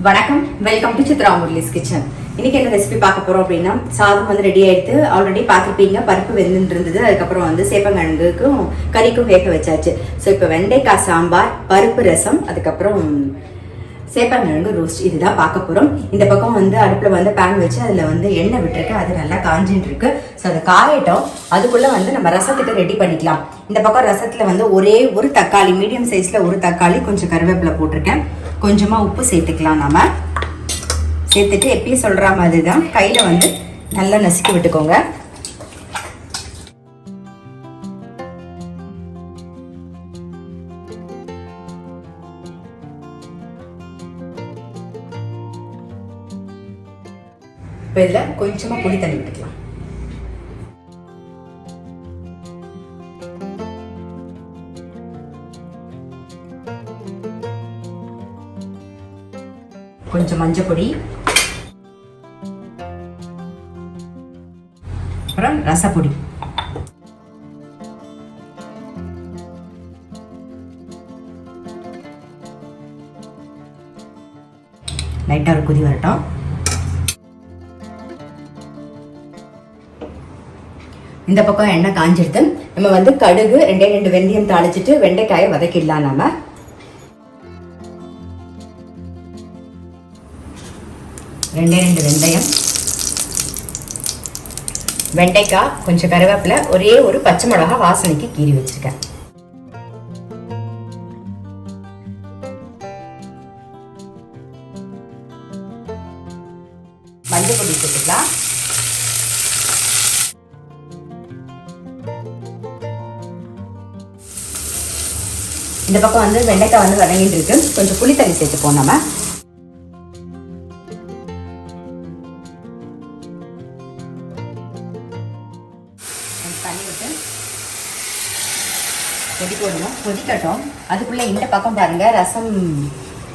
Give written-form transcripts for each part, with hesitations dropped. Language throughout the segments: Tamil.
வணக்கம், welcome to Chitra Murali's kitchen. இன்னைக்கு என்ன ரெசிபி பார்க்க போறோம் அப்படின்னா, சாதம் வந்து ரெடி ஆயிடுத்து. ஆல்ரெடி பார்த்துருப்பீங்க, பருப்பு வெந்துட்டு இருந்தது. அதுக்கப்புறம் வந்து சேப்பங்கிழங்குக்கும் கறிக்கும் வேக வச்சாச்சு. ஸோ இப்போ வெண்டைக்காய் சாம்பார், பருப்பு ரசம், அதுக்கப்புறம் சேப்பங்கிழங்கு ரோஸ்ட், இதுதான் பார்க்க போறோம். இந்த பக்கம் வந்து அடுப்புல வந்து பேன் வச்சு அதுல வந்து எண்ணெய் விட்டுருக்கு. அது நல்லா காஞ்சிட்டு இருக்கு. ஸோ அதை காயட்டும். அதுக்குள்ள வந்து நம்ம ரசத்துக்கு ரெடி பண்ணிக்கலாம். இந்த பக்கம் ரசத்துல வந்து ஒரே ஒரு தக்காளி, மீடியம் சைஸ்ல ஒரு தக்காளி, கொஞ்சம் கருவேப்பிலை போட்டிருக்கேன். கொஞ்சமா உப்பு சேர்த்துக்கலாம். நாம சேர்த்துட்டு எப்பயும் சொல்ற மாதிரி தான் கையில வந்து நல்லா நசுக்கி விட்டுக்கோங்க. இப்போ இதில் கொஞ்சமா புளி தண்ணி விட்டுக்கலாம். கொஞ்சம் மஞ்சள் பொடி, அப்புறம் ரசப்பொடி, லைட்டா ஒரு கொதி வரட்டும். இந்த பக்கம் எண்ணெய் காஞ்சிடுது. நம்ம வந்து கடுகு, ரெண்டு வெந்தயம் தாளிச்சிட்டு வெண்டைக்காயை வதக்கிடலாம். நாம ரெண்டு வெந்தயம், வெண்டைக்காய், கொஞ்சம் கருவேப்பிலை, ஒரே ஒரு பச்சை மிளகாய் வாசனைக்கு கீறி வச்சிருக்கேன். மஞ்சள் பொடி சேர்த்துக்கலாம். இந்த பக்கம் வந்து வெண்டைக்காய் வந்து வதங்கிட்டு இருக்கு. கொஞ்சம் புளி தண்ணி சேர்த்துப்போம். நம்ம தண்ணி விட்டு கொதி போடணும். கொதிக்கட்டும். அதுக்குள்ள இந்த பக்கம் பாருங்க, ரசம்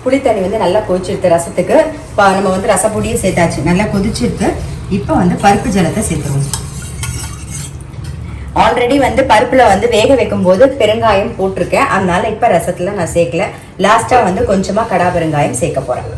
புளித்தண்ணி வந்து நல்லா கொதிச்சிருக்கு. ரசத்துக்கு நம்ம வந்து ரசப்பொடியும் சேர்த்தாச்சு, நல்லா கொதிச்சிருக்கு. இப்போ வந்து பருப்பு ஜலத்தை சேர்த்துருவோம். ஆல்ரெடி வந்து பருப்புல வந்து வேக வைக்கும் போது பெருங்காயம் போட்டிருக்கேன், அதனால இப்ப ரசத்துல நான் சேர்க்கல. லாஸ்டா வந்து கொஞ்சமா கடா பெருங்காயம் சேர்க்க போறேன்.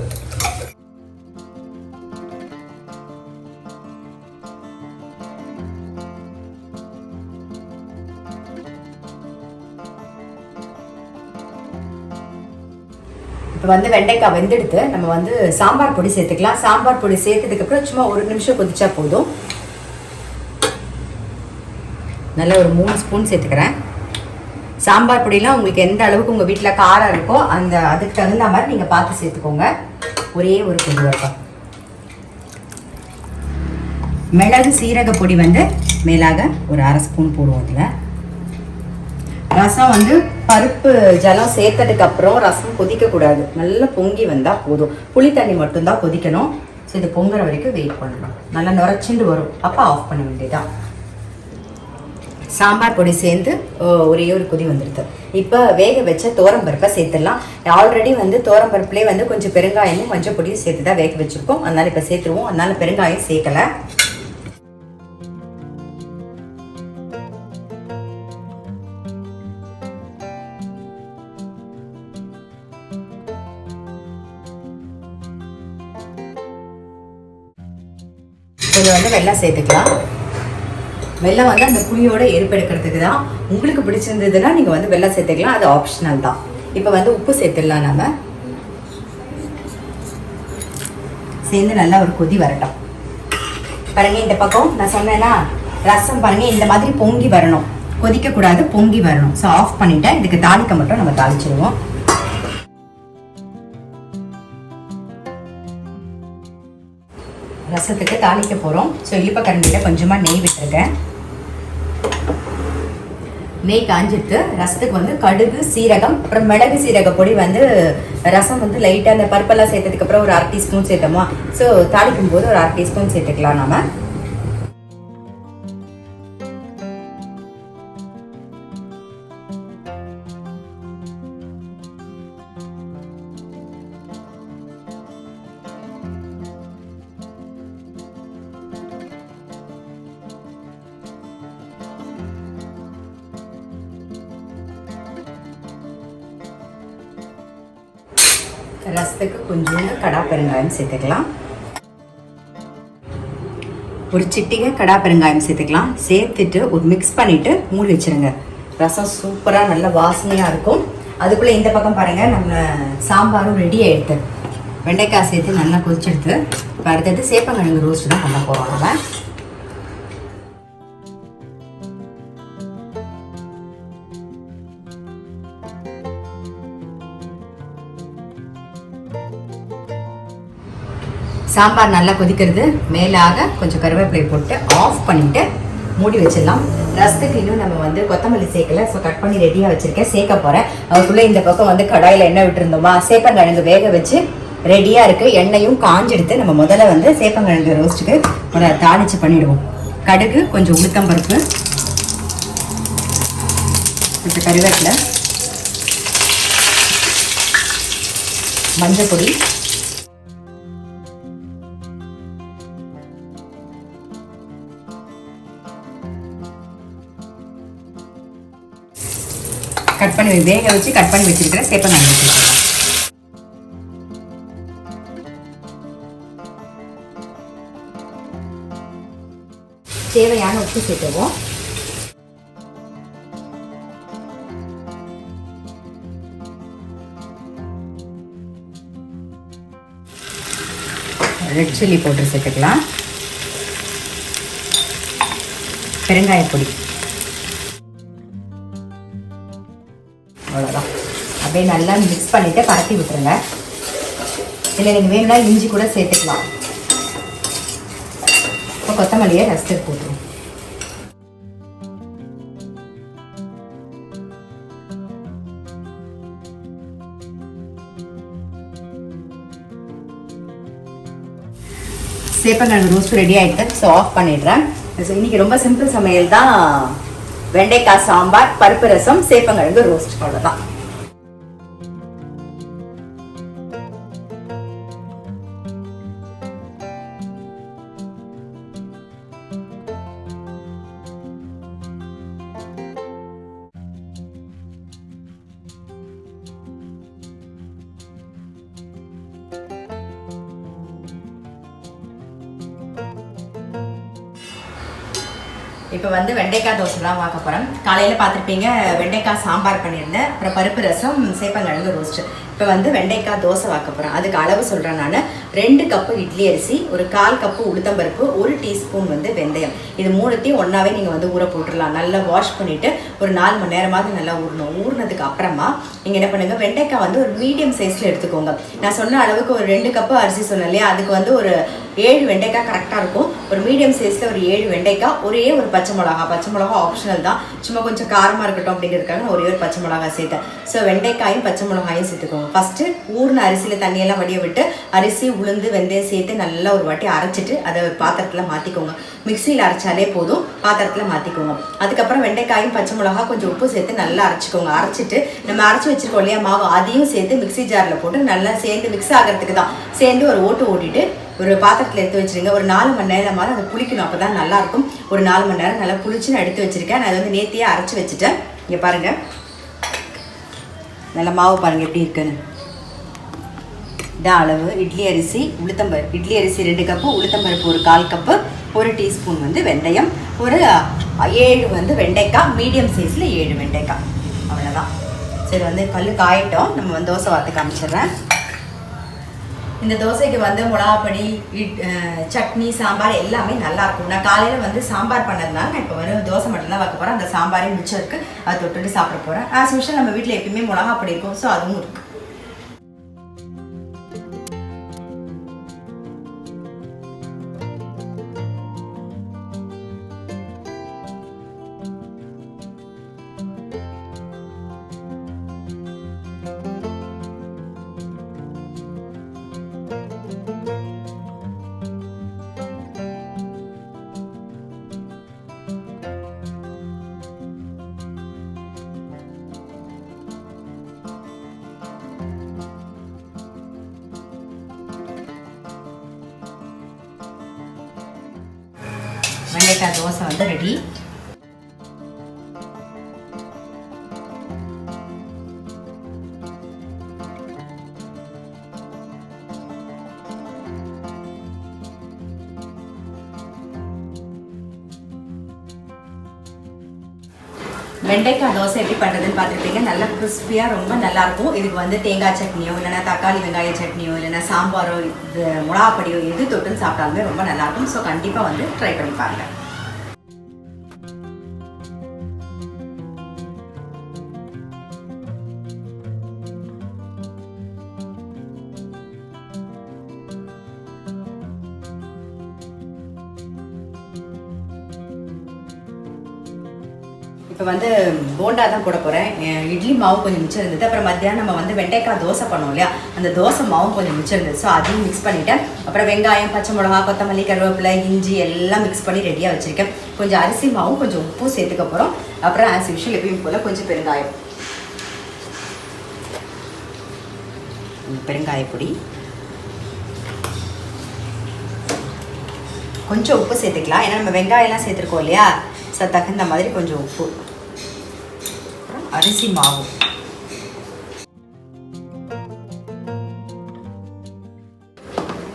இப்போ வந்து வெண்டைக்காய் வெந்தெடுத்து நம்ம வந்து சாம்பார் பொடி சேர்த்துக்கலாம். சாம்பார் பொடி சேர்த்ததுக்கு அப்புறம் சும்மா ஒரு நிமிஷம் கொதிச்சா போதும். நல்ல ஒரு 3 ஸ்பூன் சேர்த்துக்கிறேன். சாம்பார் பொடியெலாம் உங்களுக்கு எந்த அளவுக்கு உங்கள் வீட்டில் காரம் இருக்கோ அதுக்கு தகுந்த மாதிரி நீங்கள் பார்த்து சேர்த்துக்கோங்க. ஒரே ஒரு கொதி வரட்டும். மிளகு சீரக பொடி வந்து மேலாக ஒரு 1/2 ஸ்பூன் போடுவோம். இதில் ரசம் வந்து பருப்பு ஜலம் சேர்த்ததுக்கு அப்புறம் ரசம் கொதிக்கக்கூடாது, நல்லா பொங்கி வந்தால் போதும். புளி தண்ணி மட்டும்தான் கொதிக்கணும். ஸோ இது பொங்குற வரைக்கும் வெயிட் பண்ணணும். நல்லா நுரைச்சிண்டு வரும், அப்போ ஆஃப் பண்ண வேண்டியதான். சாம்பார் பொடி சேர்ந்து ஒரே ஒரு கொதி வந்துடுது. இப்போ வேக வச்ச தோரம்பருப்பை சேர்த்துடலாம். ஆல்ரெடி வந்து தோரம்பருப்புலேயே வந்து கொஞ்சம் பெருங்காயமும் மஞ்சள் பொடியும் சேர்த்து தான் வேக வச்சுருக்கோம், அதனால இப்போ சேர்த்துருவோம். அதனால பெருங்காயம் சேர்க்கலை. கொஞ்சம் வந்து வெல்லம் சேர்த்துக்கலாம். வெல்லம் வந்து அந்த புளியோட ஏற்படுக்கிறதுக்கு தான். உங்களுக்கு பிடிச்சிருந்ததுன்னா நீங்கள் வந்து வெல்லம் சேர்த்துக்கலாம், அது ஆப்ஷனல் தான். இப்போ வந்து உப்பு சேர்த்துடலாம். நம்ம சேர்ந்து நல்லா ஒரு கொதி வரட்டும். பாருங்க, இந்த பக்கம் நான் சொன்னேன்னா ரசம் பாருங்க இந்த மாதிரி பொங்கி வரணும், கொதிக்கக்கூடாது, பொங்கி வரணும். ஸோ ஆஃப் பண்ணிட்டேன். இதுக்கு தாளிக்க மட்டும் நம்ம தாளிச்சிடுவோம். ரசத்துக்கு தாளிக்க போகிறோம். ஸோ இழுப்பக்கரண்டியில் கொஞ்சமாக நெய் விட்டுருக்கேன். நெய் காஞ்சிட்டு ரசத்துக்கு வந்து கடுகு, சீரகம், அப்புறம் மிளகு சீரக பொடி வந்து ரசம் வந்து லைட்டாக அந்த பருப்பெல்லாம் சேர்த்ததுக்கப்புறம் ஒரு 1/2 டீஸ்பூன் சேர்த்தோமா. ஸோ தாளிக்கும் போது ஒரு 1/2 டீஸ்பூன் சேர்த்துக்கலாம். நாம ரசத்துக்கு கொஞ்சோண்டு கடா பெருங்காயம் சேர்த்துக்கலாம். ஒரு சிட்டிகை கடா பெருங்காயம் சேர்த்துக்கலாம். சேர்த்துட்டு ஒரு மிக்ஸ் பண்ணிட்டு மூடி வச்சிருங்க. ரசம் சூப்பராக நல்ல வாசனையாக இருக்கும். அதுக்குள்ளே இந்த பக்கம் பாருங்கள், நம்ம சாம்பாரும் ரெடி ஆகிடுது. வெண்டைக்காய் சேர்த்து நல்லா கொதிச்செடுத்து இப்போ அடுத்தது சேப்பங்கிழங்கு ரோஸ்ட் தான் பண்ண போகிறோம். நம்ம சாம்பார் நல்லா கொதிக்கிறது, மேலாக கொஞ்சம் கருவேப்பிலை போட்டு ஆஃப் பண்ணிவிட்டு மூடி வச்சிடலாம். ரசத்துக்கு இன்னும் நம்ம வந்து கொத்தமல்லி சேர்க்கல, ஸோ கட் பண்ணி ரெடியாக வச்சுருக்கேன், சேர்க்க போகிறேன். அதுக்குள்ளே இந்த பக்கம் வந்து கடாயில் எண்ணெய் விட்டுருந்தோமா, சேப்பங்கிழங்கு வேக வச்சு ரெடியாக இருக்குது. எண்ணெயும் காஞ்செடுத்து நம்ம முதல்ல வந்து சேப்பங்கிழங்கு ரோஸ்ட்டுக்கு தாளித்து பண்ணிவிடுவோம். கடுகு, கொஞ்சம் உளுத்தம்பருப்பு, கொஞ்சம் கருவேப்பிலை, மஞ்சள் பொடி, கட் பண்ணி வேக வச்சு கட் பண்ணி வச்சிருக்கிற சேப்பங்கிழங்கு சேர்த்துக்கலாம். தேவையான உப்பு சேர்த்துவோம். ரெட் சில்லி பவுடர் சேர்த்துக்கலாம். பெருங்காயப்பொடி, அவ்வளோதான். அப்படியே நல்லா மிக்ஸ் பண்ணிவிட்டு பரட்டி விட்டுருங்க. இல்லை நீங்கள் வேணும்னா இஞ்சி கூட சேர்த்துக்கலாம். இப்போ கொத்தமல்லியை ரசத்துக்கு போட்டுருவோம். சேப்பங்கிழங்கு ரோஸ்ட் ரெடி ஆகிட்டு ஸோ ஆஃப் பண்ணிடுறேன். ஸோ இன்றைக்கி ரொம்ப சிம்பிள் சமையல் தான். வெண்டைக்காய் சாம்பார், பருப்பு ரசம், சேப்பங்கிழங்கு ரோஸ்ட், அவ்வளோதான். இப்போ வந்து வெண்டைக்காய் தோசை தான் பார்க்க போகிறேன். காலையில் பார்த்துருப்பீங்க, வெண்டைக்காய் சாம்பார் பண்ணியிருந்தேன், அப்புறம் பருப்பு ரசம், சேப்பங்கிழங்கு ரோஸ்ட்டு. இப்போ வந்து வெண்டைக்காய் தோசை வாக்க போகிறேன். அதுக்கு அளவு சொல்கிறேன் நான். 2 கப்பு இட்லி அரிசி, ஒரு 1/4 கப்பு உளுத்தம்பருப்பு, 1 டீஸ்பூன் வந்து வெந்தயம். இது மூணுத்தையும் ஒன்றாவே நீங்கள் வந்து ஊற போட்டுடலாம். நல்லா வாஷ் பண்ணிவிட்டு ஒரு 4 மணி நேரமாவது நல்லா ஊறணும். ஊறினதுக்கு அப்புறமா நீங்கள் என்ன பண்ணுங்கள், வெண்டைக்காய் வந்து ஒரு மீடியம் சைஸில் எடுத்துக்கோங்க. நான் சொன்ன அளவுக்கு ஒரு 2 கப்பு அரிசி சொன்னேன் இல்லையா, அதுக்கு வந்து ஒரு 7 வெண்டைக்காய் கரெக்டாக இருக்கும். ஒரு மீடியம் சைஸில் ஒரு 7 வெண்டைக்காய், ஒரே ஒரு பச்சை மிளகா ஆப்ஷனல் தான், சும்மா கொஞ்சம் காரமாக இருக்கட்டும் அப்படிங்கிறதுக்காக நான் ஒரே ஒரு பச்சை மிளகாய் சேர்த்தேன். ஸோ வெண்டைக்காயும் பச்சை மிளகாயும் சேர்த்துக்கோங்க. ஃபஸ்ட்டு ஊறின அரிசியில் தண்ணியெல்லாம் வடிய விட்டு அரிசி, உளுந்து, வெந்தயம் சேர்த்து நல்லா ஒரு வாட்டி அரைச்சிட்டு அதை ஒரு பாத்திரத்தில் மாற்றிக்கோங்க. மிக்சியில் அரைச்சாலே போதும், பாத்திரத்தில் மாற்றிக்கோங்க. அதுக்கப்புறம் வெண்டைக்காயும் பச்சை மிளகா கொஞ்சம் உப்பு சேர்த்து நல்லா அரைச்சிக்கோங்க. அரைச்சிட்டு நம்ம அரைச்சி வச்சுருக்கோம் இல்லையா மாவு, அதையும் சேர்த்து மிக்சி ஜாரில் போட்டு நல்லா சேர்ந்து மிக்ஸ் ஆகிறதுக்கு தான் சேர்ந்து ஒரு ஓட்டிட்டு ஒரு பாத்திரத்தில் எடுத்து வச்சுருங்க. ஒரு 4 மணி நேரமாவது அதை புளிக்கணும், அப்போ தான் நல்லாயிருக்கும். ஒரு 4 மணி நேரம் நல்லா புளிச்சு நான் எடுத்து வச்சுருக்கேன். நான் அதை வந்து நேத்தியே அரைச்சி வச்சுட்டேன். இங்கே பாருங்கள், நல்லா மாவு பாருங்கள் எப்படி இருக்குன்னு. இதான் அளவு. இட்லி அரிசி, உளுத்தம்பருப்பு, இட்லி அரிசி 2 கப்பு, உளுத்தம்பருப்பு ஒரு 1/4 கப்பு, 1 டீஸ்பூன் வந்து வெந்தயம், ஒரு 7 வந்து வெண்டைக்காய், மீடியம் சைஸில் 7 வெண்டைக்காய், அவ்வளோதான். சரி, வந்து கல் காயட்டும், நம்ம வந்து தோசை வார்த்து காமிச்சிடுறேன். இந்த தோசைக்கு வந்து மிளகாப்பொடி, சட்னி, சாம்பார் எல்லாமே நல்லாயிருக்கும். நான் காலையில் வந்து சாம்பார் பண்ணதுனால நான் இப்போ வந்து தோசை மட்டும் தான் வைக்க போகிறேன். அந்த சாம்பாரையும் மிச்சம் இருக்குது, அதை தொட்டுட்டு சாப்பிட போகிறேன். ஆஸ் யூஷுவல் நம்ம வீட்டில் எப்பயுமே மிளகாப்பொடி இருக்கும், ஸோ அதுவும் இருக்குது. வெண்டைக்காய் தோசை வந்து ரெடி. வெண்டைக்காய் தோசை எப்படி பண்ணுறதுன்னு பார்த்துருப்பீங்க. நல்லா கிறிஸ்பியாக ரொம்ப நல்லாயிருக்கும். இதுக்கு வந்து தேங்காய் சட்னியோ இல்லைனா தக்காளி வெங்காய சட்னியோ இல்லைனா சாம்பாரோ இது மிளகாப்பொடியோ எது தொட்டுன்னு சாப்பிட்டாலுமே ரொம்ப நல்லாயிருக்கும். ஸோ கண்டிப்பாக வந்து ட்ரை பண்ணி பாருங்கள். இப்போ வந்து போண்டா தான் போட போகிறேன். இட்லி மாவு கொஞ்சம் மிச்சம் இருந்தது. அப்புறம் மத்தியானம் நம்ம வந்து வெண்டைக்காய் தோசை பண்ணோம் இல்லையா, அந்த தோசை மாவும் கொஞ்சம் மிச்சம் இருந்தது. ஸோ அதையும் மிக்ஸ் பண்ணிவிட்டேன். அப்புறம் வெங்காயம், பச்சை மிளகா, கொத்தமல்லி, கருவேப்பிலை, இஞ்சி எல்லாம் மிக்ஸ் பண்ணி ரெடியாக வச்சுருக்கேன். கொஞ்சம் அரிசி மாவும் கொஞ்சம் உப்பும் சேர்த்துக்க போகிறோம். அப்புறம் ஆஸ் யூஷுவல் எப்பயும் போல் கொஞ்சம் பெருங்காயப்பொடி, கொஞ்சம் உப்பு சேர்த்துக்கலாம். ஏன்னா நம்ம வெங்காயம்லாம் சேர்த்துருக்கோம் இல்லையா, ஸோ தகுந்த மாதிரி கொஞ்சம் உப்பு, அரிசி மாவு,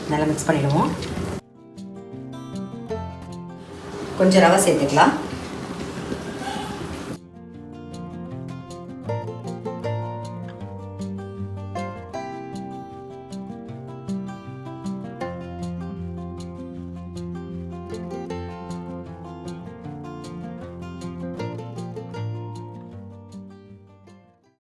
நல்லா மிக்ஸ் பண்ணிடுவோம். கொஞ்சம் ரவை சேர்த்துக்கலாம்.